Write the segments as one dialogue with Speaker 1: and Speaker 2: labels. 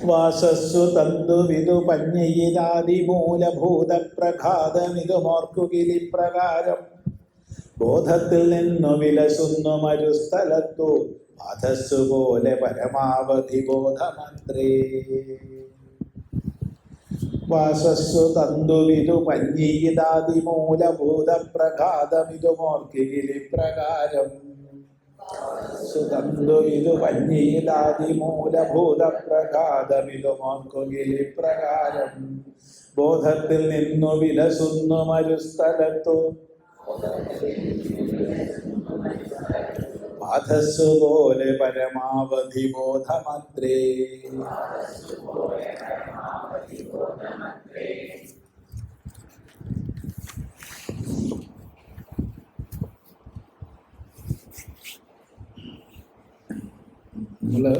Speaker 1: വാസസ്സു തന്തുവിതു പഞ്ഞയിരാദിമൂലഭൂതപ്രഘാതമിതുമോർക്കുകിലിപ്രകാരം ബോധത്തിൽ നിന്നു വിലസുന്നു മരുസ്ഥലത്തു അധസ്സു പോലെ പരമാവധി ബോധമന്ത്രേ. വാസസ്സു തന്തുവിതു പഞ്ഞയിതാദിമൂലഭൂതപ്രഘാതമിതുമോർക്കിലിപ്രകാരം സുതന്തുവിതു പഞ്ഞയിലാദിമൂലഭൂതപ്രഘാതമിതുമോർക്കുകിലിപ്രകാരം ബോധത്തിൽ നിന്നു വിലസുന്നു മരുസ്ഥലത്തു അധസ്സു പോലെ പരമാവധി ബോധമത്രേ. നമ്മള്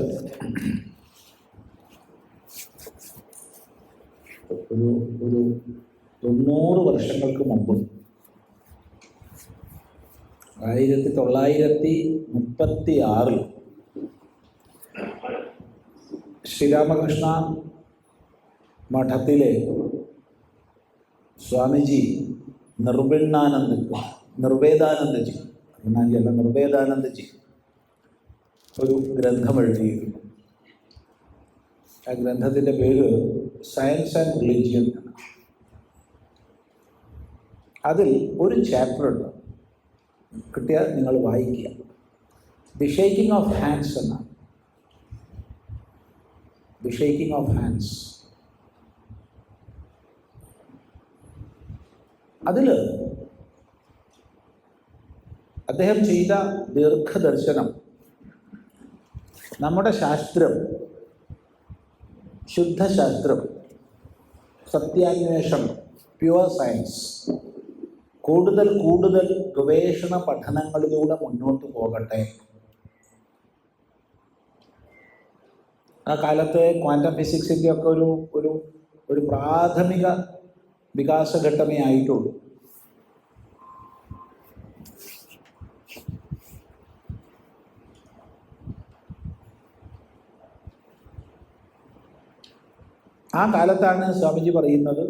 Speaker 1: ഒരു 90 വർഷങ്ങൾക്ക് മുമ്പ് 1936 ശ്രീരാമകൃഷ്ണ മഠത്തിലെ സ്വാമിജി നിർവേദാനന്ദജി ഒരു ഗ്രന്ഥം എഴുതിയിരുന്നു. ആ ഗ്രന്ഥത്തിൻ്റെ പേര് സയൻസ് ആൻഡ് റിലീജിയൻ. അതിൽ ഒരു ചാപ്റ്റർ ഉണ്ട്, കിട്ടിയാൽ നിങ്ങൾ വായിക്കുക. ദി ഷേക്കിംഗ് ഓഫ് ഹാൻഡ്സ് എന്നാണ്. The shaking of hands. അതിൽ അദ്ദേഹം ചെയ്ത ദീർഘദർശനം നമ്മുടെ ശാസ്ത്രം, ശുദ്ധശാസ്ത്രം, സത്യാന്വേഷണം, പ്യുവർ സയൻസ് കൂടുതൽ ഗവേഷണ പഠനങ്ങളിലൂടെ മുന്നോട്ട് പോകട്ടെ. ആ കാലത്ത് ക്വാണ്ടം ഫിസിക്സിൻ്റെ ഒക്കെ ഒരു പ്രാഥമിക വികാസഘട്ടമേ ആയിട്ടുള്ളൂ. ആ കാലത്താണ് സ്വാമിജി പറയുന്നത്,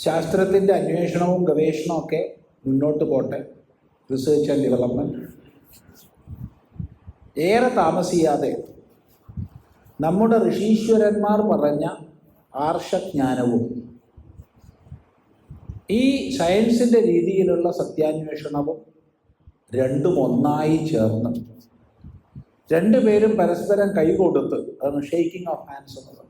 Speaker 1: ശാസ്ത്രത്തിൻ്റെ അന്വേഷണവും ഗവേഷണവും ഒക്കെ മുന്നോട്ട് പോട്ടെ, റിസർച്ച് ആൻഡ് ഡെവലപ്മെൻറ്റ്. ഏറെ താമസിയാതെ നമ്മുടെ ഋഷീശ്വരന്മാർ പറഞ്ഞ ആർഷജ്ഞാനവും ഈ സയൻസിൻ്റെ രീതിയിലുള്ള സത്യാന്വേഷണവും രണ്ടും ഒന്നായി ചേർന്ന് രണ്ടുപേരും പരസ്പരം കൈകൊടുത്ത്, അതാണ് ഷേക്കിംഗ് ഓഫ് ഹാൻഡ്സ് എന്ന് പറഞ്ഞത്,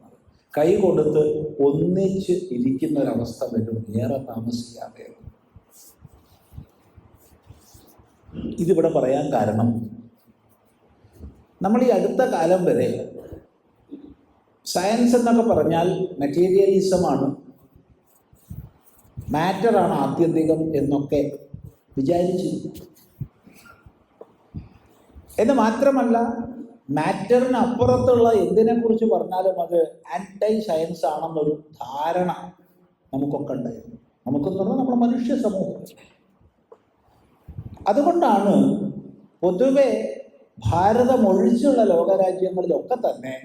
Speaker 1: കൈകൊടുത്ത് ഒന്നിച്ച് ഇരിക്കുന്നൊരവസ്ഥ വരും ഏറെ താമസിക്കാതെ. ഇതിവിടെ പറയാൻ കാരണം, നമ്മൾ ഈ അടുത്ത കാലം വരെ സയൻസ് എന്നൊക്കെ പറഞ്ഞാൽ മെറ്റീരിയലിസമാണ്, മാറ്ററാണ് ആത്യന്തികം എന്നൊക്കെ വിചാരിച്ചു. എന്ന് മാത്രമല്ല, മാറ്ററിന് അപ്പുറത്തുള്ള എന്തിനെക്കുറിച്ച് പറഞ്ഞാലും അത് ആൻറ്റൈ സയൻസ് ആണെന്നൊരു ധാരണ നമുക്കൊക്കെ ഉണ്ടായിരുന്നു. നമുക്കെന്ന് പറഞ്ഞാൽ നമ്മുടെ മനുഷ്യ സമൂഹം. അതുകൊണ്ടാണ് പൊതുവെ ഭാരതം ഒഴിച്ചുള്ള ലോകരാജ്യങ്ങളിലൊക്കെ തന്നെ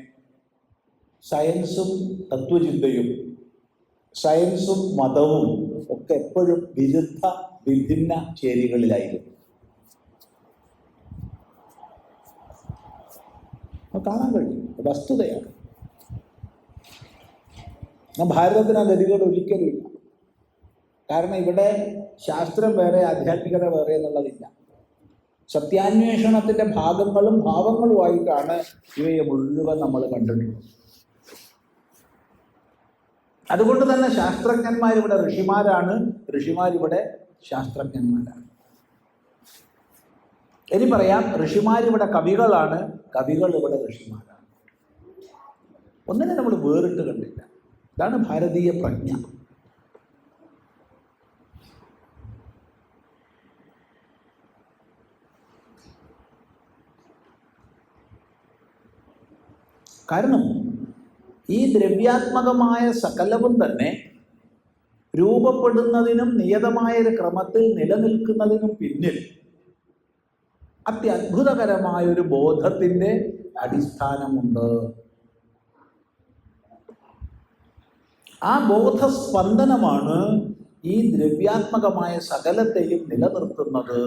Speaker 1: സയൻസും തത്വചിന്തയും സയൻസും മതവും ഒക്കെ എപ്പോഴും വിഭിന്ന ചേരികളിലായിരുന്നു. കാണാൻ കഴിയും, വസ്തുതയാണ്. ഭാരതത്തിന് ആ ഗതികേട് ഒരിക്കലും ഇല്ല. കാരണം ഇവിടെ ശാസ്ത്രം വേറെ, ആധ്യാത്മികത വേറെ എന്നുള്ളതില്ല. സത്യാന്വേഷണത്തിൻ്റെ ഭാഗങ്ങളും ഭാവങ്ങളുമായിട്ടാണ് ഇവയെ മുഴുവൻ നമ്മൾ കണ്ടിട്ടുള്ളത്. അതുകൊണ്ട് തന്നെ ശാസ്ത്രജ്ഞന്മാരിവിടെ ഋഷിമാരാണ്, ഋഷിമാരിവിടെ ശാസ്ത്രജ്ഞന്മാരാണ്. ഇനി പറയാം, ഋഷിമാരിവിടെ കവികളാണ്, കവികൾ ഇവിടെ ഋഷിമാരാണ്. ഒന്നിനെ നമ്മൾ വേറിട്ട് കണ്ടില്ല. ഇതാണ് ഭാരതീയ പ്രജ്ഞ. കാരണം ഈ ദ്രവ്യാത്മകമായ സകലവും തന്നെ രൂപപ്പെടുന്നതിനും നിയതമായൊരു ക്രമത്തിൽ നിലനിൽക്കുന്നതിനും പിന്നിൽ അത്യത്ഭുതകരമായൊരു ബോധത്തിൻ്റെ അടിസ്ഥാനമുണ്ട്. ആ ബോധസ്പന്ദനമാണ് ഈ ദ്രവ്യാത്മകമായ സകലത്തെയും നിലനിർത്തുന്നത്.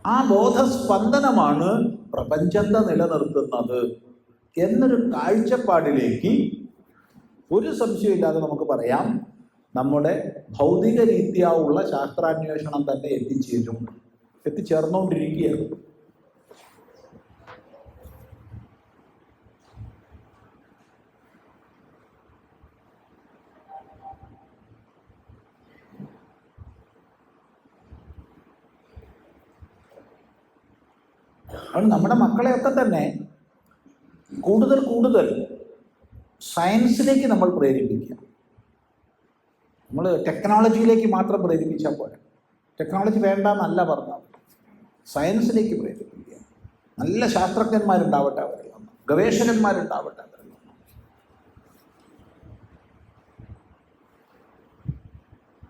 Speaker 1: ആ ബോധസ്പന്ദനമാണ് പ്രപഞ്ചത്തെ നിലനിർത്തുന്നത് എന്നൊരു കാഴ്ചപ്പാടിലേക്ക് ഒരു സംശയമില്ലാതെ നമുക്ക് പറയാം നമ്മുടെ ഭൗതിക രീതിയാവുള്ള ശാസ്ത്രാന്വേഷണം തന്നെ എത്തിച്ചേർന്നുകൊണ്ടിരിക്കുകയാണ്. അതുകൊണ്ട് നമ്മുടെ മക്കളെയൊക്കെ തന്നെ കൂടുതൽ കൂടുതൽ സയൻസിലേക്ക് നമ്മൾ പ്രേരിപ്പിക്കുക. നമ്മൾ ടെക്നോളജിയിലേക്ക് മാത്രം പ്രേരിപ്പിച്ചാൽ പോരാ. ടെക്നോളജി വേണ്ട എന്നല്ല പറഞ്ഞത്, സയൻസിലേക്ക് പ്രേരിപ്പിക്കുക. നല്ല ശാസ്ത്രജ്ഞന്മാരുണ്ടാവട്ടെ അവരിൽ നിന്ന്, ഗവേഷകന്മാരുണ്ടാവട്ടെ അവരിൽ നിന്ന്.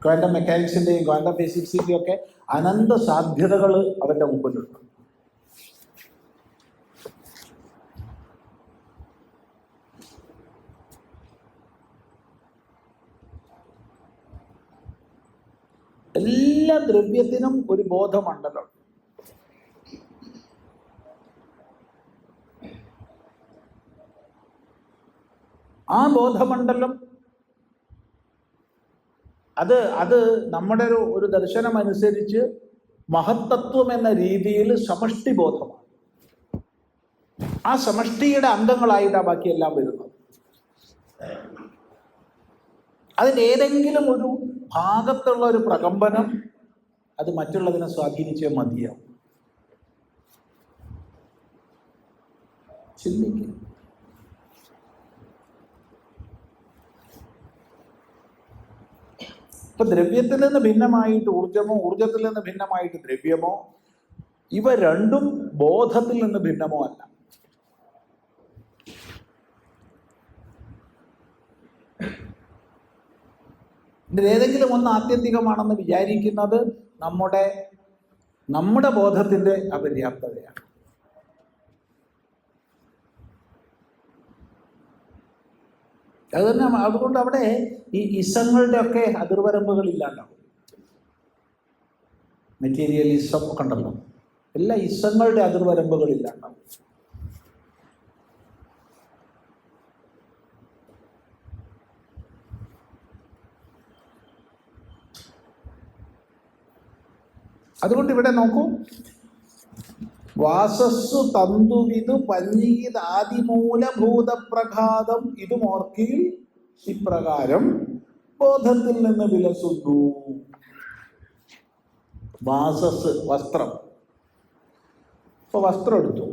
Speaker 1: ക്വാണ്ടം മെക്കാനിക്സിൻ്റെയും ക്വാണ്ടം ഫിസിക്സിൻ്റെയും ഒക്കെ അനന്ത സാധ്യതകൾ അവരുടെ മുമ്പിലുണ്ട്. എല്ലാ ദ്രവ്യത്തിനും ഒരു ബോധമണ്ഡലം. ആ ബോധമണ്ഡലം അത് നമ്മുടെ ഒരു ദർശനം അനുസരിച്ച് മഹത്തത്വം എന്ന രീതിയിൽ സമഷ്ടി ബോധമാണ്. ആ സമഷ്ടിയുടെ അംഗങ്ങളായിട്ടാണ് ബാക്കിയെല്ലാം വരുന്നത്. അതിൻ്റെ ഏതെങ്കിലും ഒരു ഭാഗത്തുള്ള ഒരു പ്രകമ്പനം അത് മറ്റുള്ളതിനെ സ്വാധീനിച്ചേ മതിയാവും. ചിന്തിക്കുക. ഇപ്പൊ ദ്രവ്യത്തിൽ നിന്ന് ഭിന്നമായിട്ട് ഊർജമോ, ഊർജത്തിൽ നിന്ന് ഭിന്നമായിട്ട് ദ്രവ്യമോ, ഇവ രണ്ടും ബോധത്തിൽ നിന്ന് ഭിന്നമോ അല്ല. ഇതിലേതെങ്കിലും ഒന്ന് ആത്യന്തികമാണെന്ന് വിചാരിക്കുന്നത് നമ്മുടെ ബോധത്തിന്റെ അപര്യാപ്തതയാണ്. അത് തന്നെ. അതുകൊണ്ട് അവിടെ ഈ ഇസങ്ങളുടെ ഒക്കെ അതിർവരമ്പുകൾ ഇല്ലാണ്ടാവും. മെറ്റീരിയലിസം ഒക്കെ ഉണ്ടല്ലോ, എല്ലാ ഇസങ്ങളുടെ അതിർവരമ്പുകൾ ഇല്ലാണ്ടാവും. അതുകൊണ്ട് ഇവിടെ നോക്കൂ, വാസസ്സു തന്തുവിതു പഞ്ഞീത് ആദിമൂലഭൂതപ്രഘാതം ഇതുമോർക്കിൽ ഇപ്രകാരം ബോധത്തിൽ നിന്ന് വിലസുന്നു. വാസസ് വസ്ത്രം. ഇപ്പൊ വസ്ത്രം എടുത്തു,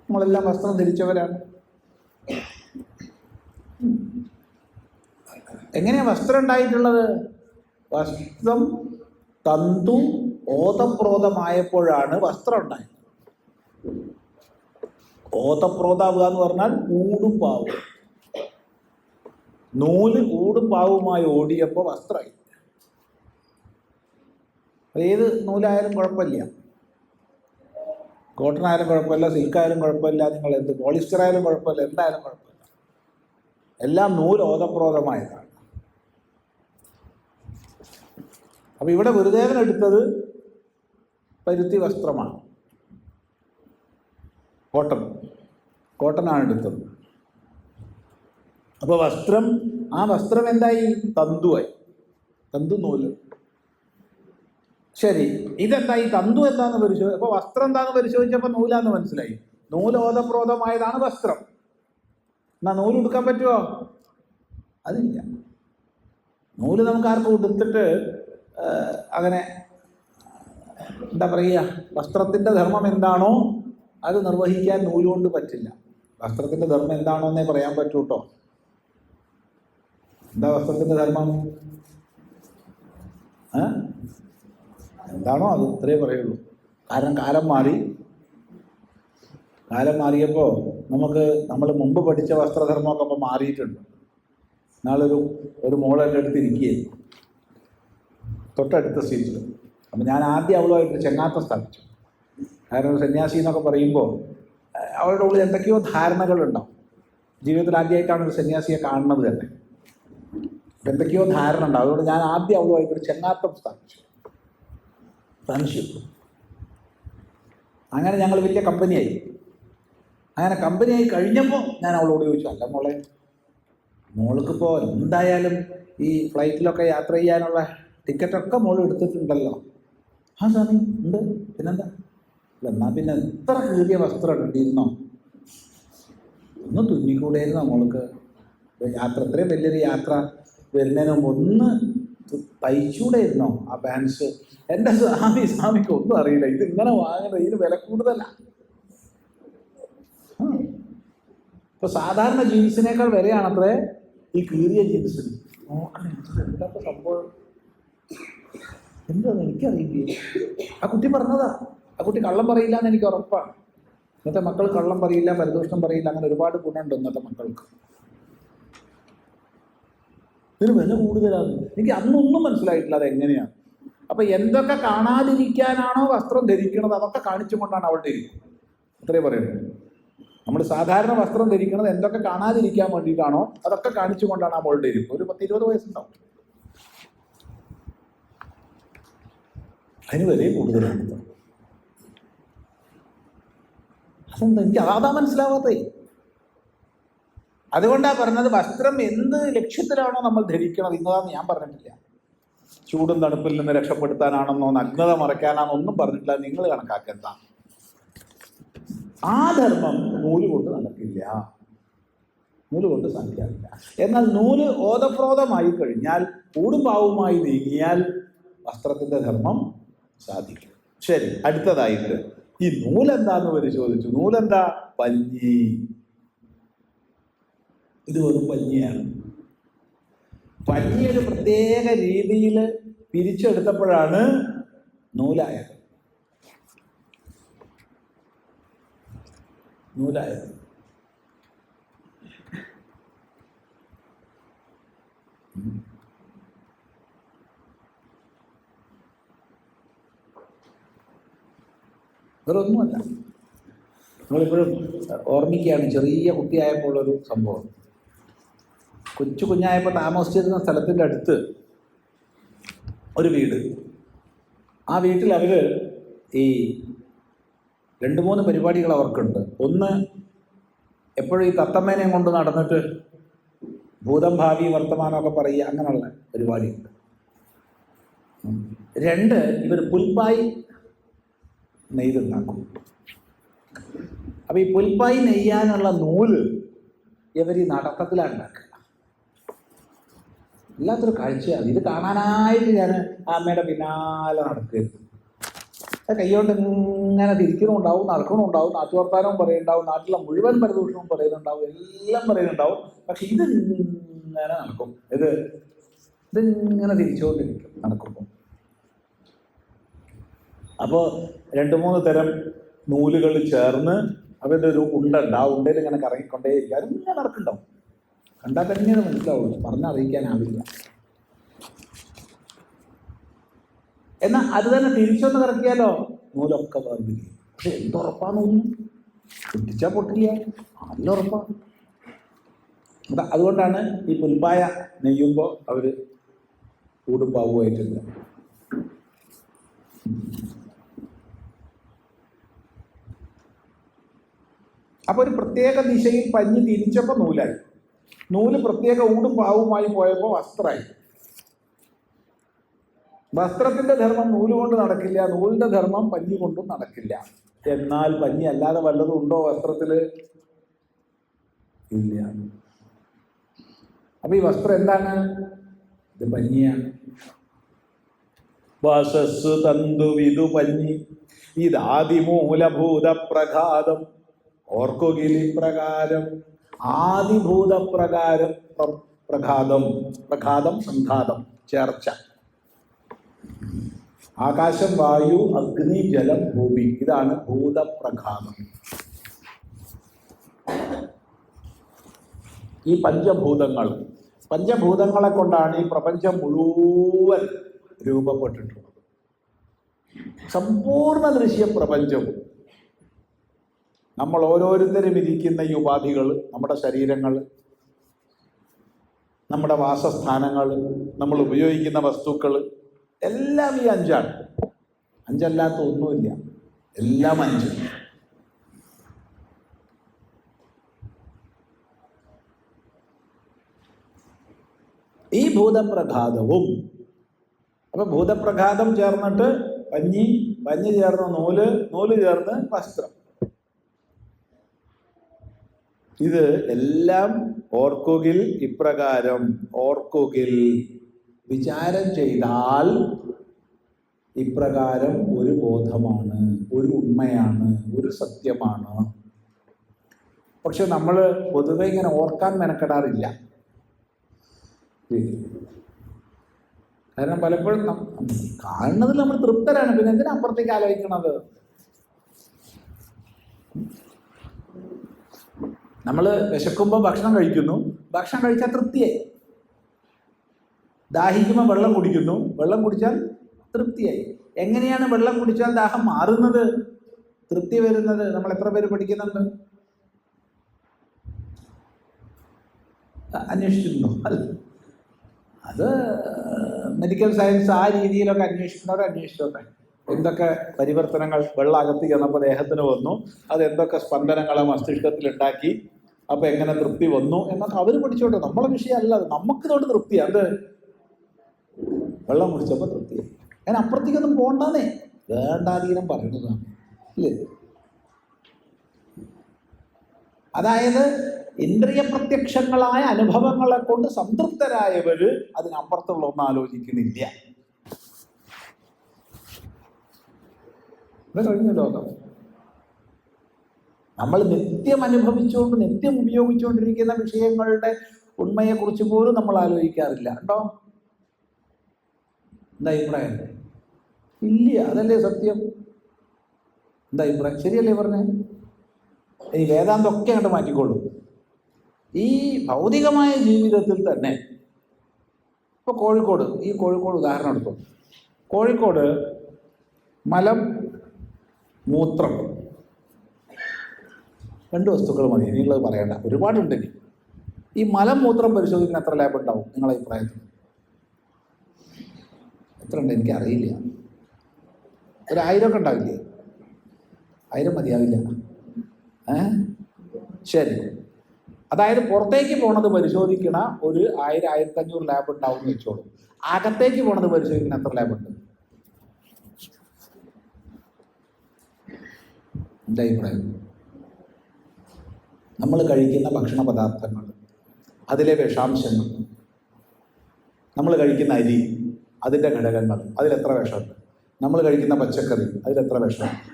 Speaker 1: നമ്മളെല്ലാം വസ്ത്രം ധരിച്ചവരാണ്. എങ്ങനെയാ വസ്ത്രം ഉണ്ടായിട്ടുള്ളത്? വസ്ത്രം തന്തു ഓതപ്രോതമായപ്പോഴാണ് വസ്ത്രം ഉണ്ടായത്. ഓതപ്രോതാവുക എന്ന് പറഞ്ഞാൽ ഊടും പാവും. നൂല് ഊടും പാവുമായി ഓടിയപ്പോൾ വസ്ത്രമായി. ഏത് നൂലായാലും കുഴപ്പമില്ല, കോട്ടൺ ആയാലും കുഴപ്പമില്ല, സിൽക്കായാലും കുഴപ്പമില്ല, നിങ്ങൾ എന്ത് പോളിസ്റ്റർ ആയാലും കുഴപ്പമില്ല, എന്തായാലും കുഴപ്പമില്ല, എല്ലാം നൂല് ഓതപ്രോതമായതാണ്. അപ്പൊ ഇവിടെ ഗുരുദേവൻ എടുത്തത് പരുത്തി വസ്ത്രമാണ്, കോട്ടനാണ് എടുത്തത്. അപ്പൊ വസ്ത്രം, ആ വസ്ത്രം എന്തായി? തന്തുവായി, തന്തു നൂല്. ശരി, ഇതെന്തായി? തന്തു എന്താന്ന് പരിശോധിച്ചു. അപ്പൊ വസ്ത്രം എന്താന്ന് പരിശോധിച്ചപ്പോൾ നൂലാന്ന് മനസ്സിലായി. നൂലോതപ്രോതമായതാണ് വസ്ത്രം. എന്നാ നൂല് ഉടുക്കാൻ പറ്റുമോ? അതില്ല. നൂല് നമുക്ക് ആർക്കും ഉടുത്തിട്ട് അങ്ങനെ എന്താ പറയുക, വസ്ത്രത്തിൻ്റെ ധർമ്മം എന്താണോ അത് നിർവഹിക്കാൻ നൂലുകൊണ്ട് പറ്റില്ല. വസ്ത്രത്തിൻ്റെ ധർമ്മം എന്താണോ എന്നേ പറയാൻ പറ്റൂ കേട്ടോ. എന്താ വസ്ത്രത്തിൻ്റെ ധർമ്മം? എന്താണോ അത് ഇത്രേ പറയുള്ളൂ. കാരണം കാലം മാറിയപ്പോൾ നമ്മൾ മുമ്പ് പഠിച്ച വസ്ത്രധർമ്മമൊക്കെ അപ്പോൾ മാറിയിട്ടുണ്ട്. നാളൊരു മോൾ എൻ്റെ അടുത്ത് ഇരിക്കുകയായിരുന്നു, തൊട്ടടുത്ത സീറ്റിൽ. അപ്പം ഞാൻ ആദ്യം അവളുമായിട്ട് ചെങ്ങാത്തം സ്ഥാപിച്ചു. കാരണം സന്യാസി എന്നൊക്കെ പറയുമ്പോൾ അവളുടെ ഉള്ളിൽ എന്തൊക്കെയോ ധാരണകളുണ്ടാവും. ജീവിതത്തിൽ ആദ്യമായിട്ടാണ് ഒരു സന്യാസിയെ കാണുന്നത് തന്നെ. എന്തൊക്കെയോ ധാരണ ഉണ്ട്. അതുകൊണ്ട് ഞാൻ ആദ്യം അവളുമായിട്ടൊരു ചെങ്ങാത്തം സ്ഥാപിച്ചു, ഫ്രണ്ട്ഷിപ്പ്. അങ്ങനെ ഞങ്ങൾ വലിയ കമ്പനിയായി. അങ്ങനെ കമ്പനിയായി കഴിഞ്ഞപ്പോൾ ഞാൻ അവളോട് ചോദിച്ചു, അല്ല മോളെ, മോൾക്കിപ്പോൾ എന്തായാലും ഈ ഫ്ലൈറ്റിലൊക്കെ യാത്ര ചെയ്യാനുള്ള ടിക്കറ്റൊക്കെ മോൾ എടുത്തിട്ടുണ്ടല്ലോ. ആ സ്വാമി ഉണ്ട്, പിന്നെന്താ? എന്നാൽ പിന്നെ എത്ര കീറിയ വസ്ത്രം ഇട്ടിരുന്നോ, ഒന്ന് തുന്നിക്കൂടെയായിരുന്നോ മോൾക്ക്? യാത്ര ഇത്രയും വലിയൊരു യാത്ര വരുന്നതിന് മുമ്പ് ഒന്ന് തയ്ച്ചൂടെയിരുന്നോ ആ പാൻസ്? എൻ്റെ സ്വാമിക്ക് ഒന്നും അറിയില്ല, ഇത് ഇങ്ങനെ വാങ്ങുന്നത്, ഇതിന് വില കൂടുതലാണ്. ഇപ്പൊ സാധാരണ ജീൻസിനേക്കാൾ വിലയാണത്രേ ഈ കീറിയ ജീൻസിന്. നോക്കണേ എന്താ സംഭവം, എന്താന്ന് എനിക്കറിയില്ലേ. ആ കുട്ടി പറഞ്ഞതാ. ആ കുട്ടി കള്ളം പറയില്ല എന്ന് എനിക്ക് ഉറപ്പാണ്. ഇന്നത്തെ മക്കൾ കള്ളം പറയില്ല, പരിദൂഷണം പറയില്ല, അങ്ങനെ ഒരുപാട് ഗുണമുണ്ട് ഇന്നത്തെ മക്കൾക്ക്. ഇതിന് വില കൂടുതലാണ്. എനിക്ക് അന്നൊന്നും മനസ്സിലായിട്ടില്ല അതെങ്ങനെയാണ്. അപ്പൊ എന്തൊക്കെ കാണാതിരിക്കാനാണോ വസ്ത്രം ധരിക്കുന്നത് അതൊക്കെ കാണിച്ചുകൊണ്ടാണ് അവളുടെ ഇരിക്കും. അത്രേ പറയുന്നത്. നമ്മൾ സാധാരണ വസ്ത്രം ധരിക്കുന്നത് എന്തൊക്കെ കാണാതിരിക്കാൻ വേണ്ടിയിട്ടാണോ അതൊക്കെ കാണിച്ചുകൊണ്ടാണ് അവളുടെ ഇരിക്കും. ഒരു 10-20 വയസ്സുണ്ടാവും. അതിന് വില കൂടുതലാണ്. അതെന്താ എനിക്ക് അതാ മനസ്സിലാവാത്തേ. അതുകൊണ്ടാണ് പറഞ്ഞത്, വസ്ത്രം എന്ത് ലക്ഷ്യത്തിലാണോ നമ്മൾ ധരിക്കണത്, ഇന്നതാന്ന് ഞാൻ പറഞ്ഞിട്ടില്ല. ചൂടും തണുപ്പിൽ നിന്ന് രക്ഷപ്പെടുത്താനാണെന്നോ നഗ്നത മറയ്ക്കാനാണോ ഒന്നും പറഞ്ഞിട്ടില്ല. നിങ്ങൾ കണക്കാക്കെന്താ? ആ ധർമ്മം നൂല് കൊണ്ട് നടക്കില്ല, നൂല് കൊണ്ട് സാധ്യമല്ല. എന്നാൽ നൂല് ഓതപ്രോതമായി കഴിഞ്ഞാൽ, ഊടുപാവുമായി നീങ്ങിയാൽ വസ്ത്രത്തിന്റെ ധർമ്മം സാധിക്കും. ശരി, അടുത്തതായിട്ട് ഈ നൂലെന്താന്ന് പരിശോധിച്ചു. നൂലെന്താ? പഞ്ഞി. ഇത് വെറും പഞ്ഞിയാണ്. പഞ്ഞി ഒരു പ്രത്യേക രീതിയിൽ പിരിച്ചെടുത്തപ്പോഴാണ് നൂലായത്. നൂലായത്. വേറൊന്നുമല്ല. നമ്മളിപ്പോഴും ഓർമ്മിക്കുകയാണ് ചെറിയ കുട്ടിയായപ്പോഴൊരു സംഭവം. കുഞ്ഞായപ്പോൾ താമസിച്ചിരുന്ന സ്ഥലത്തിൻ്റെ അടുത്ത് ഒരു വീട്. ആ വീട്ടിൽ അവർ ഈ 2-3 പരിപാടികൾ അവർക്കുണ്ട്. ഒന്ന്, എപ്പോഴും ഈ തത്തമ്മേനെയും കൊണ്ട് നടന്നിട്ട് ഭൂതം ഭാവി വർത്തമാനമൊക്കെ പറയുക, അങ്ങനെയുള്ള പരിപാടിയുണ്ട്. 2, ഇവർ പുൽപ്പായി നെയ്തുണ്ടാക്കും. അപ്പം ഈ പുൽപ്പായി നെയ്യാനുള്ള നൂല് ഇവർ ഈ നടത്തത്തിലാണ് ഉണ്ടാക്കുക. വല്ലാത്തൊരു കാഴ്ചയാണ്. ഇത് കാണാനായിട്ട് ഞാൻ ആ അമ്മയുടെ പിന്നാലെ നടക്കുകയായിരുന്നു. കൈകൊണ്ട് ഇങ്ങനെ തിരിക്കണമുണ്ടാവും, നടക്കണമുണ്ടാവും, നാട്ടുവർത്താനവും പറയുന്നുണ്ടാവും, നാട്ടിലെ മുഴുവൻ പരിദൂഷണവും പറയുന്നുണ്ടാവും, എല്ലാം പറയുന്നുണ്ടാവും. പക്ഷെ ഇത് ഇങ്ങനെ നടക്കും. ഇതിങ്ങനെ തിരിച്ചുകൊണ്ടിരിക്കും നടക്കുമ്പോൾ. അപ്പോൾ 2-3 തരം നൂലുകൾ ചേർന്ന് അവരുടെ ഒരു ഉണ്ടുണ്ട്. ആ ഉണ്ടയിൽ ഇങ്ങനെ കറങ്ങിക്കൊണ്ടേയിരിക്കും. അതിങ്ങനെ നടക്കുന്നുണ്ടാവും. കണ്ടാൽ തന്നെയാണ് മനസ്സിലാവുള്ളൂ, പറഞ്ഞറിയിക്കാനാവില്ല. എന്നാൽ അത് തന്നെ തിരിച്ചൊന്ന് കറക്കിയാലോ നൂലൊക്കെ വേർതിരിക്കും. പക്ഷെ എന്തുറപ്പാ നൂല്? പൊട്ടിച്ചാൽ പൊട്ടില്ല, നല്ല ഉറപ്പാണ്. അതുകൊണ്ടാണ് ഈ പുൽപ്പായ നെയ്യുമ്പോൾ അവർ കൂടും പാവുമായിട്ടില്ല. അപ്പോൾ ഒരു പ്രത്യേക ദിശയിൽ പഞ്ഞി തിരിച്ചപ്പോൾ നൂലായി. നൂല് പ്രത്യേക ഊടും പാവുമായി പോയപ്പോൾ വസ്ത്രമായി. വസ്ത്രത്തിന്റെ ധർമ്മം നൂല് കൊണ്ട് നടക്കില്ല, നൂലിന്റെ ധർമ്മം പഞ്ഞി കൊണ്ടും നടക്കില്ല. എന്നാൽ പഞ്ഞി അല്ലാതെ വല്ലതും ഉണ്ടോ വസ്ത്രത്തില്? ഇല്ല. അപ്പൊ ഈ വസ്ത്രം എന്താണ്? ഇത് പഞ്ഞിയാണ്. വസസ് തന്തു വിതു പഞ്ഞി ഇതാദിമൂലഭൂത പ്രഘാതം. ഓർക്കുകിലി പ്രകാരം ആദിഭൂത പ്രകാരം പ്രഘാതം. പ്രഘാതം സംഘാതം ചേർച്ച. ആകാശം, വായു, അഗ്നി, ജലം, ഭൂമി, ഇതാണ് ഭൂതപ്രഘാതം. ഈ പഞ്ചഭൂതങ്ങളെ കൊണ്ടാണ് ഈ പ്രപഞ്ചം മുഴുവൻ രൂപപ്പെട്ടിട്ടുള്ളത്. സമ്പൂർണ്ണ ദൃശ്യ പ്രപഞ്ചവും നമ്മൾ ഓരോരുത്തരും ഇരിക്കുന്ന ഈ ഉപാധികൾ, നമ്മുടെ ശരീരങ്ങൾ, നമ്മുടെ വാസസ്ഥാനങ്ങൾ, നമ്മൾ ഉപയോഗിക്കുന്ന വസ്തുക്കൾ എല്ലാം ഈ അഞ്ചാണ്. അഞ്ചല്ലാത്ത ഒന്നുമില്ല, എല്ലാം അഞ്ച്. ഈ ഭൂതപ്രഘാതവും, അപ്പൊ ഭൂതപ്രഘാതം ചേർന്നിട്ട് പഞ്ഞി, പഞ്ഞി ചേർന്ന് നൂല്, നൂല് ചേർന്ന് വസ്ത്രം. ഇത് എല്ലാം ഓർക്കുകിൽ ഇപ്രകാരം, ഓർക്കുകിൽ വിചാരം ചെയ്താൽ ഇപ്രകാരം ഒരു ബോധമാണ്, ഒരു ഉണ്മയാണ്, ഒരു സത്യമാണ്. പക്ഷെ നമ്മൾ പൊതുവെ ഇങ്ങനെ ഓർക്കാൻ മെനക്കെടാറില്ല. കാരണം പലപ്പോഴും കാണുന്നതിൽ നമ്മൾ തൃപ്തരാണ്, പിന്നെ എന്തിനാ അപ്പുറത്തേക്ക് ആലോചിക്കണത്? നമ്മൾ വിശക്കുമ്പോൾ ഭക്ഷണം കഴിക്കുന്നു, ഭക്ഷണം കഴിച്ചാൽ തൃപ്തിയായി. ദാഹിക്കുമ്പോൾ വെള്ളം കുടിക്കുന്നു, വെള്ളം കുടിച്ചാൽ തൃപ്തിയായി. എങ്ങനെയാണ് വെള്ളം കുടിച്ചാൽ ദാഹം മാറുന്നത്, തൃപ്തി വരുന്നത്? നമ്മൾ എത്ര പേര് പഠിക്കുന്നുണ്ട്? അന്വേഷിച്ചിട്ടുണ്ടോ? അല്ല, അത് മെഡിക്കൽ സയൻസ് ആ രീതിയിലൊക്കെ അന്വേഷിച്ചോട്ടെ. എന്തൊക്കെ പരിവർത്തനങ്ങൾ വെള്ളം അകത്ത് ചെന്നപ്പോൾ ദേഹത്തിന് വന്നു, അത് എന്തൊക്കെ സ്പന്ദനങ്ങളെ മസ്തിഷ്കത്തിൽ ഉണ്ടാക്കി, അപ്പൊ എങ്ങനെ തൃപ്തി വന്നു എന്നൊക്കെ അവർ പഠിച്ചോട്ടെ. നമ്മളെ വിഷയമല്ല അത്. നമുക്കിതോട് തൃപ്തിയാണ്. അത് വെള്ളം കുടിച്ചപ്പോൾ തൃപ്തിയായി. ഞാൻ അപ്പുറത്തേക്കൊന്നും പോകണ്ടെന്നേ വേണ്ടാതീനം പറയുന്നതാണ്, ഇല്ലേ? അതായത് ഇന്ദ്രിയ പ്രത്യക്ഷങ്ങളായ അനുഭവങ്ങളെ കൊണ്ട് സംതൃപ്തരായവര് അതിനപ്പുറത്തുള്ള ഒന്നും ആലോചിക്കുന്നില്ല. ഇത് കഴിഞ്ഞ ലോകം. നമ്മൾ നിത്യം അനുഭവിച്ചുകൊണ്ട് നിത്യം ഉപയോഗിച്ചുകൊണ്ടിരിക്കുന്ന വിഷയങ്ങളുടെ ഉണ്മയെക്കുറിച്ച് പോലും നമ്മൾ ആലോചിക്കാറില്ല. ഉണ്ടോ? എന്താ അഭിപ്രായം? ഇല്ല. അതല്ലേ സത്യം. എന്താ അഭിപ്രായം? ശരിയല്ലേ പറഞ്ഞേ? ഈ വേദാന്തമൊക്കെ അങ്ങോട്ട് മാറ്റിക്കോളൂ. ഈ ഭൗതികമായ ജീവിതത്തിൽ തന്നെ ഇപ്പോൾ കോഴിക്കോട്, ഈ കോഴിക്കോട് ഉദാഹരണം എടുത്തു. കോഴിക്കോട് മലം, മൂത്രം, രണ്ട് വസ്തുക്കൾ മതി, നിങ്ങളത് പറയണ്ട, ഒരുപാടുണ്ട്. ഈ മലം മൂത്രം പരിശോധിക്കുന്ന എത്ര ലാബ് ഉണ്ടാവും നിങ്ങളെ അഭിപ്രായത്തിൽ? എത്ര ഉണ്ട് എനിക്കറിയില്ല. 1000 ഒക്കെ ഉണ്ടാവില്ലേ? 1000 മതിയാവില്ല. ശരി. അതായത് പുറത്തേക്ക് പോണത് പരിശോധിക്കണ ഒരു 1000-1500 ലാബ് ഉണ്ടാവും എന്ന് വെച്ചോളൂ. അകത്തേക്ക് പോണത് പരിശോധിക്കുന്ന എത്ര ലാബ് ഉണ്ട്? എൻ്റെ അഭിപ്രായം, നമ്മൾ കഴിക്കുന്ന ഭക്ഷണ പദാർത്ഥങ്ങൾ, അതിലെ വിഷാംശങ്ങൾ, നമ്മൾ കഴിക്കുന്ന അരി, അതിൻ്റെ ഘടകങ്ങൾ, അതിലെത്ര വിഷമുണ്ട്? നമ്മൾ കഴിക്കുന്ന പച്ചക്കറി, അതിലെത്ര വിഷമുണ്ട്?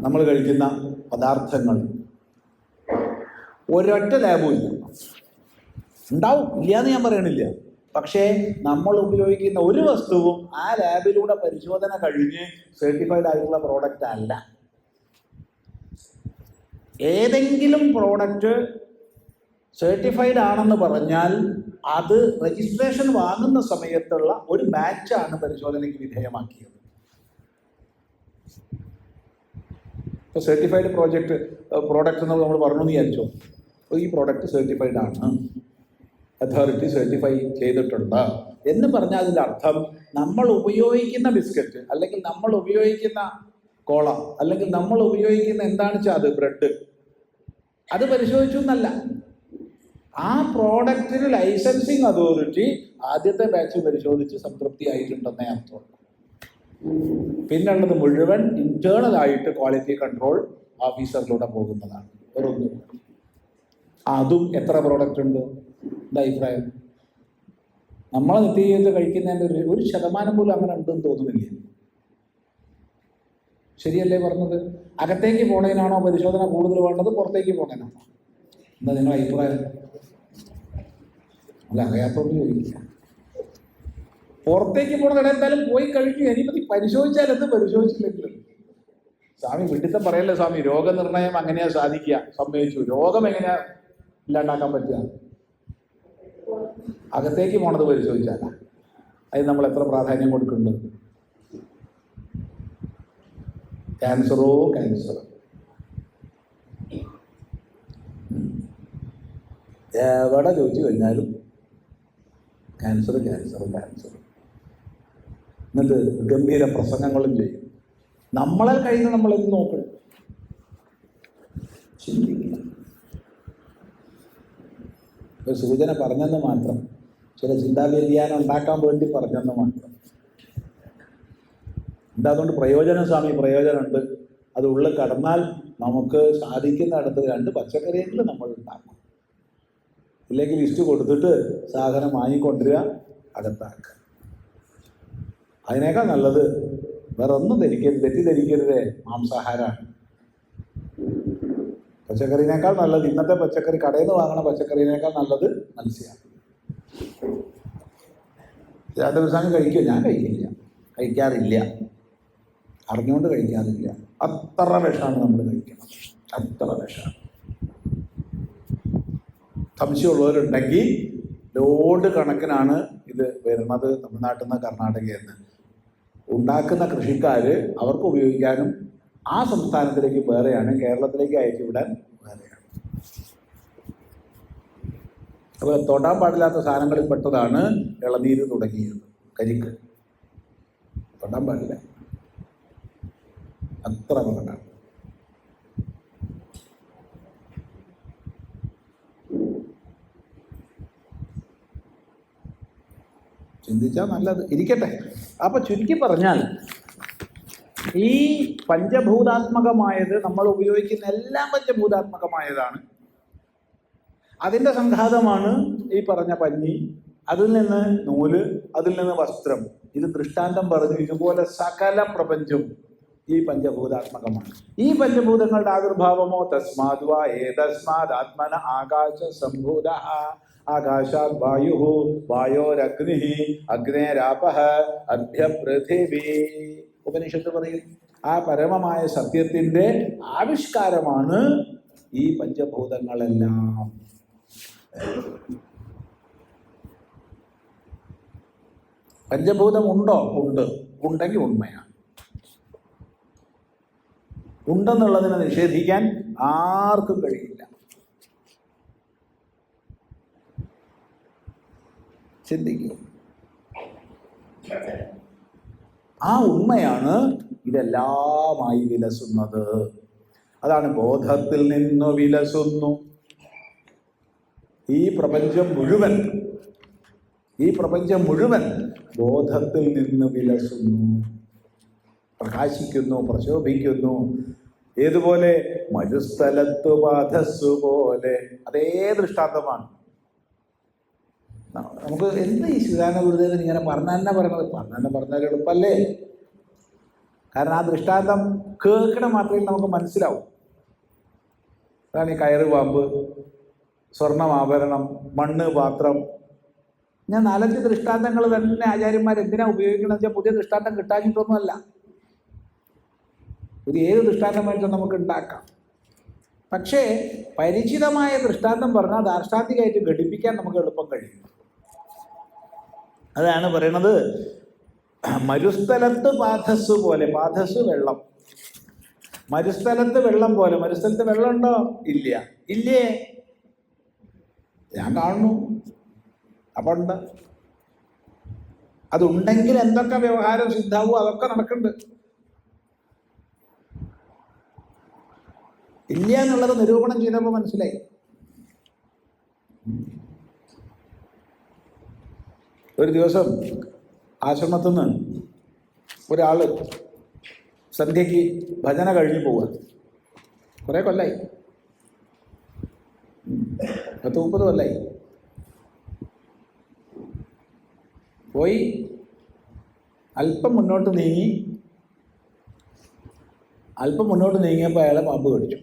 Speaker 1: നമ്മൾ കഴിക്കുന്ന പദാർത്ഥങ്ങൾ ഒരൊറ്റ ലാബും ഇല്ല. ഉണ്ടാവും, ഇല്ലയെന്ന് ഞാൻ പറയണില്ല. പക്ഷേ നമ്മൾ ഉപയോഗിക്കുന്ന ഒരു വസ്തുവും ആ ലാബിലൂടെ പരിശോധന കഴിഞ്ഞ് സർട്ടിഫൈഡ് ആയിട്ടുള്ള പ്രോഡക്റ്റ് അല്ല. ഏതെങ്കിലും പ്രോഡക്റ്റ് സർട്ടിഫൈഡ് ആണെന്ന് പറഞ്ഞാൽ അത് രജിസ്ട്രേഷൻ വാങ്ങുന്ന സമയത്തുള്ള ഒരു ബാച്ചാണ് പരിശോധനയ്ക്ക് വിധേയമാക്കിയത്. ഇപ്പോൾ സർട്ടിഫൈഡ് പ്രോഡക്റ്റ് എന്ന് നമ്മൾ പറഞ്ഞു എന്ന് വിചാരിച്ചോ, ഈ പ്രോഡക്റ്റ് സർട്ടിഫൈഡ് ആണ്, അതോറിറ്റി സർട്ടിഫൈ ചെയ്തിട്ടുണ്ട് എന്ന് പറഞ്ഞാൽ അതിൻ്റെ അർത്ഥം നമ്മൾ ഉപയോഗിക്കുന്ന ബിസ്ക്കറ്റ്, അല്ലെങ്കിൽ നമ്മൾ ഉപയോഗിക്കുന്ന കോള, അല്ലെങ്കിൽ നമ്മൾ ഉപയോഗിക്കുന്ന എന്താണെന്ന് വെച്ചാൽ അത് ബ്രെഡ്, അത് പരിശോധിച്ചു എന്നല്ല. ആ പ്രോഡക്റ്റിന് ലൈസൻസിങ് അതോറിറ്റി ആദ്യത്തെ ബാച്ച് പരിശോധിച്ച് സംതൃപ്തി ആയിട്ടുണ്ടെന്നേ അർത്ഥമുള്ളൂ. പിന്നുള്ളത് മുഴുവൻ ഇന്റേണൽ ആയിട്ട് ക്വാളിറ്റി കൺട്രോൾ ഓഫീസറിലൂടെ പോകുന്നതാണ്. വേറൊന്നും. അതും എത്ര പ്രോഡക്റ്റ് ഉണ്ട്? എന്താ അഭിപ്രായം? നമ്മളെ നിത്യജീവിതത്തിൽ കഴിക്കുന്നതിൻ്റെ ഒരു ശതമാനം പോലും അങ്ങനെ ഉണ്ടെന്ന് തോന്നുന്നില്ല. ശരിയല്ലേ പറഞ്ഞത്? അകത്തേക്ക് പോണതിനാണോ പരിശോധന കൂടുതൽ വേണ്ടത്, പുറത്തേക്ക് പോണതിനാണോ? എന്താ നിങ്ങളുടെ അഭിപ്രായം? അല്ല, അറിയാത്തോണ്ട് ചോദിക്കില്ല. പുറത്തേക്ക് പോണത് എന്തായാലും പോയി കഴിക്കും. ഇനിയിപ്പത്തി പരിശോധിച്ചാൽ എന്ത്, പരിശോധിച്ചില്ലെങ്കിലും. സ്വാമി വിഡിത്തം പറയല്ലേ സ്വാമി, രോഗനിർണയം അങ്ങനെയാ സാധിക്കുക. സമ്മതിച്ചു. രോഗം എങ്ങനെയാ ഇല്ലാണ്ടാക്കാൻ പറ്റുക? അകത്തേക്ക് പോണത് പരിശോധിച്ചാല. അതിന് നമ്മൾ എത്ര പ്രാധാന്യം കൊടുക്കുന്നുണ്ട്? ക്യാൻസറോ ക്യാൻസർ, എവിടെ ചോദിച്ചു കഴിഞ്ഞാലും ക്യാൻസർ ക്യാൻസർ ക്യാൻസർ. എന്നിട്ട് ഗംഭീര പ്രസംഗങ്ങളും ചെയ്യും. നമ്മളെ കഴിയുന്ന നമ്മളെന്ന് നോക്കണം, ചിന്തിക്കുക. ഒരു സൂചന പറഞ്ഞെന്ന് മാത്രം, ചില ചിന്താ വ്യതിയാനം ഉണ്ടാക്കാൻ വേണ്ടി പറഞ്ഞെന്ന് മാത്രം. എന്താ അതുകൊണ്ട് പ്രയോജനം സ്വാമി? പ്രയോജനമുണ്ട്. അത് ഉള്ളിൽ കടന്നാൽ നമുക്ക് സാധിക്കുന്നിടത്ത് 2 പച്ചക്കറിയെങ്കിലും നമ്മൾ ഉണ്ടാക്കും. ഇല്ലെങ്കിൽ ലിസ്റ്റ് കൊടുത്തിട്ട് സാധനം വാങ്ങിക്കൊണ്ടുവരിക, അകത്താക്കുക. അതിനേക്കാൾ നല്ലത് വേറെ ഒന്നും തെറ്റിദ്ധരിക്കരുതേ, മാംസാഹാരമാണ്. പച്ചക്കറിനേക്കാൾ നല്ലത്, ഇന്നത്തെ പച്ചക്കറി കടയിൽ നിന്ന് വാങ്ങണ പച്ചക്കറിനേക്കാൾ നല്ലത് മത്സ്യമാണ്. 2 ദിവസം കഴിക്കുമോ? ഞാൻ കഴിക്കാറില്ല, അറിഞ്ഞുകൊണ്ട് കഴിക്കാറില്ല. അത്ര വിഷമാണ് നമ്മൾ കഴിക്കണം, അത്ര വിഷമാണ്. സംശയമുള്ളവരുണ്ടെങ്കിൽ ലോഡ് കണക്കിനാണ് ഇത് വരുന്നത് തമിഴ്നാട്ടിൽ നിന്ന്, കർണാടകയിൽ നിന്ന്. ഉണ്ടാക്കുന്ന കൃഷിക്കാർ അവർക്ക് ഉപയോഗിക്കാനും ആ സംസ്ഥാനത്തിലേക്ക് വേറെയാണ്, കേരളത്തിലേക്ക് അയച്ചുവിടാൻ വേറെയാണ്. അപ്പോൾ തൊടാൻ പാടില്ലാത്ത സാധനങ്ങളിൽ പെട്ടതാണ് ഇളനീര് തുടങ്ങിയത്, കരിക്ക്. തൊടാൻ പാടില്ല, അത്ര അപകടമാണ്. ചിന്തിച്ചാൽ നല്ലത്. ഇരിക്കട്ടെ. അപ്പൊ ചുരുക്കി പറഞ്ഞാൽ ഈ പഞ്ചഭൂതാത്മകമായത്, നമ്മൾ ഉപയോഗിക്കുന്ന എല്ലാം പഞ്ചഭൂതാത്മകമായതാണ്. അതിൻ്റെ സംഘാതമാണ് ഈ പറഞ്ഞ പഞ്ഞി, അതിൽ നിന്ന് നൂല്, അതിൽ നിന്ന് വസ്ത്രം. ഇത് ദൃഷ്ടാന്തം പറഞ്ഞു. ഇതുപോലെ സകല പ്രപഞ്ചം ഈ പഞ്ചഭൂതാത്മകമാണ്. ഈ പഞ്ചഭൂതങ്ങളുടെ ആവിർഭാവമോ തസ്മാത് വാ ഏതസ്മാത് ആത്മന ആകാശ സംഭൂത ആകാശാത് വായു വായോരഗ്നി അഗ്നേരാപഃ അഭ്യ പൃഥിവി. ഉപനിഷത്ത് പറയും ആ പരമമായ സത്യത്തിൻ്റെ ആവിഷ്കാരമാണ് ഈ പഞ്ചഭൂതങ്ങളെല്ലാം. പഞ്ചഭൂതം ഉണ്ടോ? ഉണ്ട്. ഉണ്ടെങ്കിൽ ഉണ്മയാണ്. ഉണ്ടെന്നുള്ളതിനെ നിഷേധിക്കാൻ ആർക്കും കഴിയില്ല. ചിന്തിക്കുക. ആ ഉണ്മയാണ് ഇതെല്ലാമായി വിലസുന്നത്. അതാണ് ബോധത്തിൽ നിന്നു വിലസുന്നു. ഈ പ്രപഞ്ചം മുഴുവൻ ബോധത്തിൽ നിന്ന് വിലസുന്നു, പ്രകാശിക്കുന്നു, പ്രശോഭിക്കുന്നു. ഏതുപോലെ? മരുസ്ഥലത്തു ബാധസ്സു പോലെ. അതേ ദൃഷ്ടാന്തമാണ്. നമുക്ക് എന്ത് ഈ ശിവദാനന്ദ ഗുരുദേവൻ ഇങ്ങനെ പറഞ്ഞാൽ എളുപ്പമല്ലേ? കാരണം ആ ദൃഷ്ടാന്തം കേൾക്കണ മാത്രമേ നമുക്ക് മനസ്സിലാവും. അതാണ് ഈ കയറ് പാമ്പ്, സ്വർണ്ണാഭരണം, മണ്ണ് പാത്രം. ഞാൻ 4-5 ദൃഷ്ടാന്തങ്ങൾ തന്നെ ആചാര്യന്മാർ എന്തിനാ ഉപയോഗിക്കണമെന്ന് വെച്ചാൽ പുതിയ ദൃഷ്ടാന്തം കിട്ടാഞ്ഞിട്ടൊന്നുമല്ല. പുതിയ ഏത് ദൃഷ്ടാന്തമായിട്ടും നമുക്ക് ഉണ്ടാക്കാം. പക്ഷേ പരിചിതമായ ദൃഷ്ടാന്തം പറഞ്ഞാൽ ദാർഷ്ടാന്തികമായിട്ട് ഘടിപ്പിക്കാൻ നമുക്ക് എളുപ്പം കഴിയും. അതാണ് പറയണത് മരുസ്ഥലത്ത് പാധസ് പോലെ. പാധസ് വെള്ളം, മരുസ്ഥലത്ത് വെള്ളം പോലെ. മരുസ്ഥലത്ത് വെള്ളം ഉണ്ടോ? ഇല്ലേ? ഞാൻ കാണുന്നു. അപ്പം ഉണ്ട്. അതുണ്ടെങ്കിൽ എന്തൊക്കെ വ്യവഹാരം സിദ്ധാവോ അതൊക്കെ നടക്കുന്നുണ്ട്. ഇല്ല എന്നുള്ളത് നിരൂപണം ചെയ്തപ്പോൾ മനസ്സിലായി. ഒരു ദിവസം ആശ്രമത്തിൽ നിന്ന് ഒരാൾ സന്ധ്യയ്ക്ക് ഭജന കഴിഞ്ഞ് പോവുക. കുറേ കൊല്ലായി, 30 കൊല്ലായി. പോയി അല്പം മുന്നോട്ട് നീങ്ങിയപ്പോൾ അയാളെ പാമ്പ് കടിച്ചു.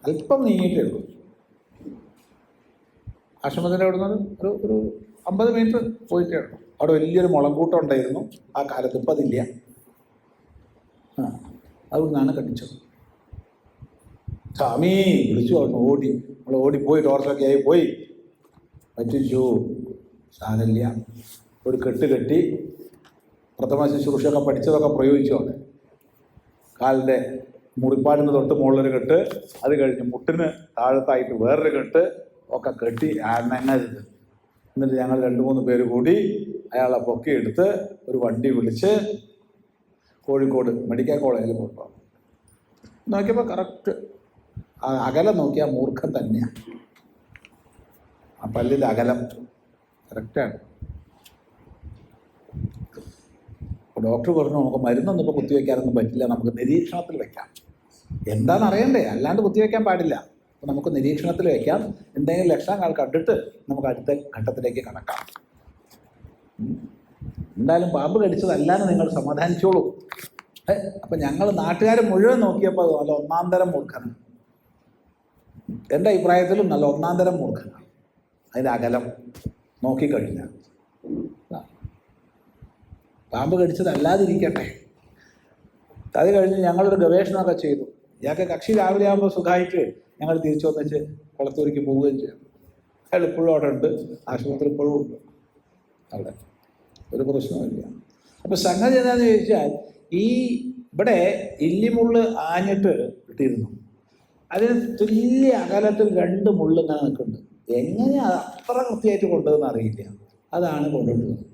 Speaker 1: അല്പം നീങ്ങിയിട്ടേ ഉള്ളൂ. ആശ്രമത്തിൻ്റെ അവിടെ നിന്ന് ഒരു 50 മീറ്റർ പോയിട്ടേ ഉള്ളൂ. അവിടെ വലിയൊരു മുളങ്കൂട്ടം ഉണ്ടായിരുന്നു ആ കാലത്ത്. ഇപ്പം അതില്ല. അവിടുന്നാണ് കടിച്ചത്. സ്വാമി വിളിച്ചു പറഞ്ഞു. നമ്മൾ ഓടിപ്പോയി, ടോർച്ചൊക്കെ ആയി പോയി പറ്റിച്ചു. സാധനമില്ല. ഒരു കെട്ടി പ്രഥമ ശുശ്രൂഷയൊക്കെ പഠിച്ചതൊക്കെ പ്രയോഗിച്ചു. അവിടെ കാലിൻ്റെ മുറിപ്പാടിന് തൊട്ട് മുകളിലൊരു കെട്ട്, അത് കഴിഞ്ഞ് മുട്ടിന് താഴത്തായിട്ട് വേറൊരു കെട്ട് ഒക്കെ കെട്ടി അനങ്ങരുത്. എന്നിട്ട് ഞങ്ങൾ 2-3 പേര് കൂടി അയാളെ പൊക്കിയെടുത്ത് ഒരു വണ്ടി വിളിച്ച് കോഴിക്കോട് മെഡിക്കൽ കോളേജിൽ കൊണ്ടുപോകും. നോക്കിയപ്പോൾ കറക്റ്റ് അകലം നോക്കിയാൽ മൂർഖം തന്നെയാണ്. ആ പല്ലിൻ്റെ അകലം കറക്റ്റാണ്. ഡോക്ടർ പറഞ്ഞു നമുക്ക് മരുന്നൊന്നും ഇപ്പോൾ കുത്തിവെക്കാനൊന്നും പറ്റില്ല, നമുക്ക് നിരീക്ഷണത്തിൽ വെക്കാം. എന്താണെന്ന് അറിയണ്ടേ, അല്ലാണ്ട് കുത്തിവെക്കാൻ പാടില്ല. അപ്പോൾ നമുക്ക് നിരീക്ഷണത്തിൽ വെക്കാം, എന്തെങ്കിലും ലക്ഷണങ്ങൾ കണ്ടിട്ട് നമുക്ക് അടുത്ത ഘട്ടത്തിലേക്ക് കടക്കാം. എന്തായാലും പാമ്പ് കടിച്ചതല്ലാന്ന് നിങ്ങൾ സമാധാനിച്ചോളൂ. അപ്പം ഞങ്ങൾ നാട്ടുകാർ മുഴുവൻ നോക്കിയപ്പോൾ അത് നല്ല ഒന്നാന്തരം മൂർഖനാണ്. എൻ്റെ അഭിപ്രായത്തിലും നല്ല ഒന്നാന്തരം മൂർഖനാണ്. അതിൻ്റെ അകലം നോക്കിക്കഴിഞ്ഞാൽ പാമ്പ് കടിച്ചതല്ലാതിരിക്കട്ടെ. അത് കഴിഞ്ഞ് ഞങ്ങളൊരു ഗവേഷണമൊക്കെ ചെയ്തു. ഇയാൾക്ക് കക്ഷി രാവിലെ ആകുമ്പോൾ സുഖമായിട്ട് ഞങ്ങൾ തിരിച്ചു വന്നിച്ച് കുളത്തൂരിക്ക് പോവുകയും ചെയ്തു. അയാൾ ഇപ്പോഴും അവിടെ ഉണ്ട്, ആശുപത്രി ഇപ്പോഴും ഉണ്ട്, അവിടെ ഒരു പ്രശ്നമില്ല. അപ്പോൾ സംഗതി എന്താണെന്ന് ചോദിച്ചാൽ, ഇവിടെ ഇല്ലിമുള്ള് ആഞ്ഞിട്ട് ഇട്ടിരുന്നു. അതിന് തുല്യ അകലത്തിൽ 2 മുള്ള് ഇങ്ങനെ നിൽക്കുന്നുണ്ട്. എങ്ങനെയാണ് അത്ര കൃത്യമായിട്ട് കൊണ്ടുവന്ന് അറിയില്ല. അതാണ് കൊണ്ടുവന്നത്.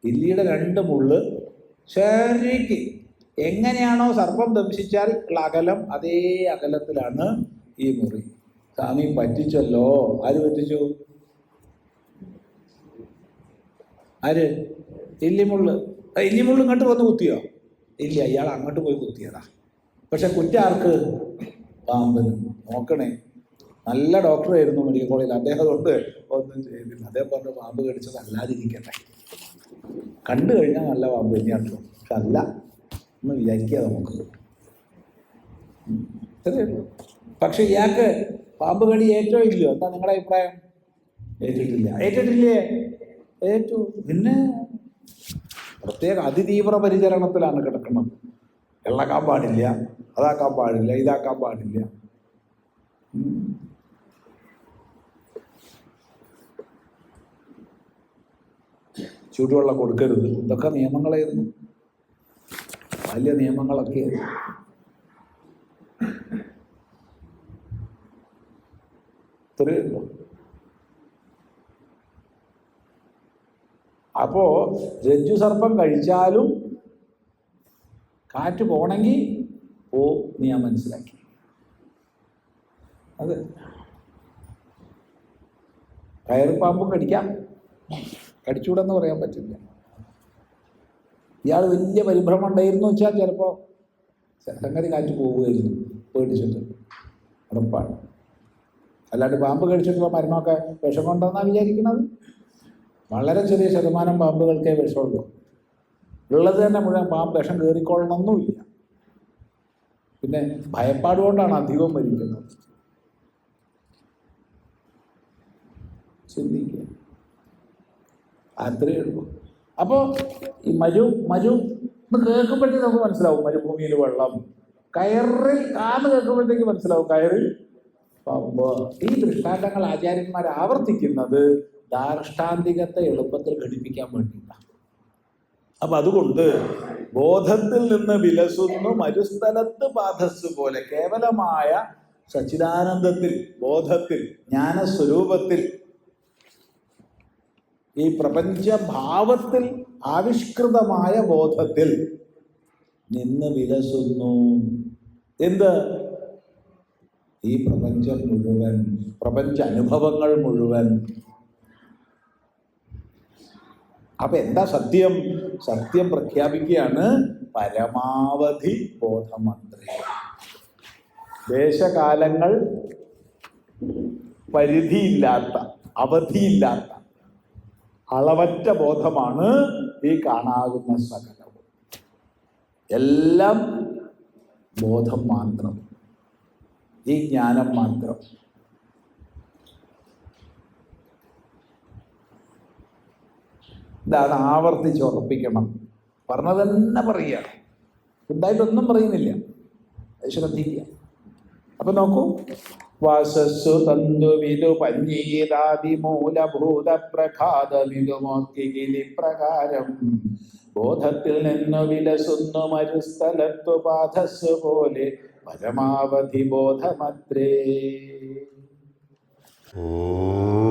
Speaker 1: ഇല്ലിയുടെ 2 മുള്ള് ശരിക്ക് എങ്ങനെയാണോ സർപ്പം ദംശിച്ചാൽ ഉള്ള അകലം, അതേ അകലത്തിലാണ് ഈ മുറി. സ്വാമി പറ്റിച്ചല്ലോ. ആര് പറ്റിച്ചു? ആര്? ഇല്ലിമുള്ള്. ഇല്ലിമുള്ള് ഇങ്ങോട്ട് വന്ന് കുത്തിയോ? ഇല്ല, ഇയാൾ അങ്ങോട്ട് പോയി കുത്തിയതാ. പക്ഷെ കുറ്റാർക്ക്? പാമ്പിന്. നോക്കണേ, നല്ല ഡോക്ടറായിരുന്നു മെഡിക്കൽ കോളേജിൽ. അദ്ദേഹം കൊണ്ട് ഒന്നും ചെയ്തില്ല. അദ്ദേഹം പറഞ്ഞു പാമ്പ് കടിച്ചത് അല്ലാതിരിക്കട്ടെ, കണ്ടു കഴിഞ്ഞാൽ നല്ല പാമ്പ് തന്നെയാണ്, പക്ഷെ അല്ല എന്ന് വിചാരിക്കുക നമുക്ക്. ശരിയല്ലോ. പക്ഷെ ഇയാൾക്ക് പാമ്പ് കടി ഏറ്റവും ഇല്ലയോ? എന്താ നിങ്ങളുടെ അഭിപ്രായം? ഏറ്റിട്ടില്ല. ഏറ്റിട്ടില്ലേ? ഏറ്റു. പിന്നെ പ്രത്യേക അതിതീവ്ര പരിചരണത്തിലാണ് കിടക്കുന്നത്. ഇളക്കാൻ പാടില്ല, അതാക്കാൻ പാടില്ല, ഇതാക്കാൻ പാടില്ല. ചൂടുവെള്ളം കൊടുക്കരുത്. ഇതൊക്കെ നിയമങ്ങളായിരുന്നു, വലിയ നിയമങ്ങളൊക്കെ. ഇത്രയുള്ളൂ. അപ്പോ രജ്ജു സർപ്പം കഴിച്ചാലും കാറ്റ് പോണെങ്കിൽ ഞാൻ മനസ്സിലാക്കി. അത് കയറുപാമ്പും കടിക്കാം, കടിച്ചൂടെന്ന് പറയാൻ പറ്റില്ല. ഇയാൾ വലിയ പരിഭ്രമം ഉണ്ടായിരുന്നു വെച്ചാൽ ചിലപ്പോൾ സംഗതി കാറ്റ് പോവുകയായിരുന്നു, പേടിച്ചിട്ട്. ഉറപ്പാണ്. അല്ലാണ്ട് പാമ്പ് കടിച്ചിട്ടുള്ള മരണമൊക്കെ വിഷം കൊണ്ടെന്നാണ് വിചാരിക്കുന്നത്. വളരെ ചെറിയ ശതമാനം പാമ്പുകൾക്കേ വിഷമുള്ളൂ. ഉള്ളത് തന്നെ മുഴുവൻ പാമ്പ് വിഷം കയറിക്കൊള്ളണമെന്നുമില്ല. പിന്നെ ഭയപ്പാട് കൊണ്ടാണ് അധികവും മരിക്കുന്നത്. ചിന്തിക്കുക, അത്രയേ ഉള്ളൂ. അപ്പോൾ ഈ മരു എന്ന് കേൾക്കുമ്പോഴത്തേക്ക് നമുക്ക് മനസ്സിലാവും മരുഭൂമിയിൽ വെള്ളം, കയറിൽ കാന്ന് കേൾക്കുമ്പോഴത്തേക്ക് മനസ്സിലാവും കയറിൽ പാമ്പ്. ഈ ദൃഷ്ടാന്തങ്ങൾ ആചാര്യന്മാർ ആവർത്തിക്കുന്നത് ദാർഷ്ടാന്തികത്തെ എളുപ്പത്തിൽ ഘടിപ്പിക്കാൻ വേണ്ടിയിട്ടാണ്. അപ്പൊ അതുകൊണ്ട് ബോധത്തിൽ നിന്ന് വിലസുന്നു മരുസ്ഥലത്ത് പാദസ് പോലെ കേവലമായ സച്ചിദാനന്ദത്തിൽ, ബോധത്തിൽ, ജ്ഞാനസ്വരൂപത്തിൽ, ഈ പ്രപഞ്ചഭാവത്തിൽ ആവിഷ്കൃതമായ ബോധത്തിൽ നിന്ന് വിലസുന്നു. എന്ത്? ഈ പ്രപഞ്ചം മുഴുവൻ, പ്രപഞ്ച അനുഭവങ്ങൾ മുഴുവൻ. അപ്പൊ എന്താ സത്യം? സത്യം പ്രഖ്യാപിക്കുകയാണ് പരമാവധി ബോധമന്ത്രി. ദേശകാലങ്ങൾ പരിധിയില്ലാത്ത, അവധിയില്ലാത്ത അളവറ്റ ബോധമാണ് ഈ കാണാകുന്ന സകലവും. എല്ലാം ബോധം മാത്രം, ഈ ജ്ഞാനം മാത്രം. ഇതാണ് ആവർത്തിച്ച് ഉറപ്പിക്കണം. പറഞ്ഞത് തന്നെ പറയുകയാണ്, എന്തായിട്ടൊന്നും പറയുന്നില്ല. ശ്രദ്ധിക്കുക. അപ്പൊ നോക്കൂ, വാസസ്സു തന്തുവിതു പഞ്ഞീതാദിമൂലഭൂത പ്രഘാതമിതുമോക്കിലി പ്രകാരം ബോധത്തിൽ നിന്നു വിലസുന്നു മരുസ്ഥലത്തു പാദസ്സു പോലെ പരമാവധി ബോധമത്രേ.
Speaker 2: ഓ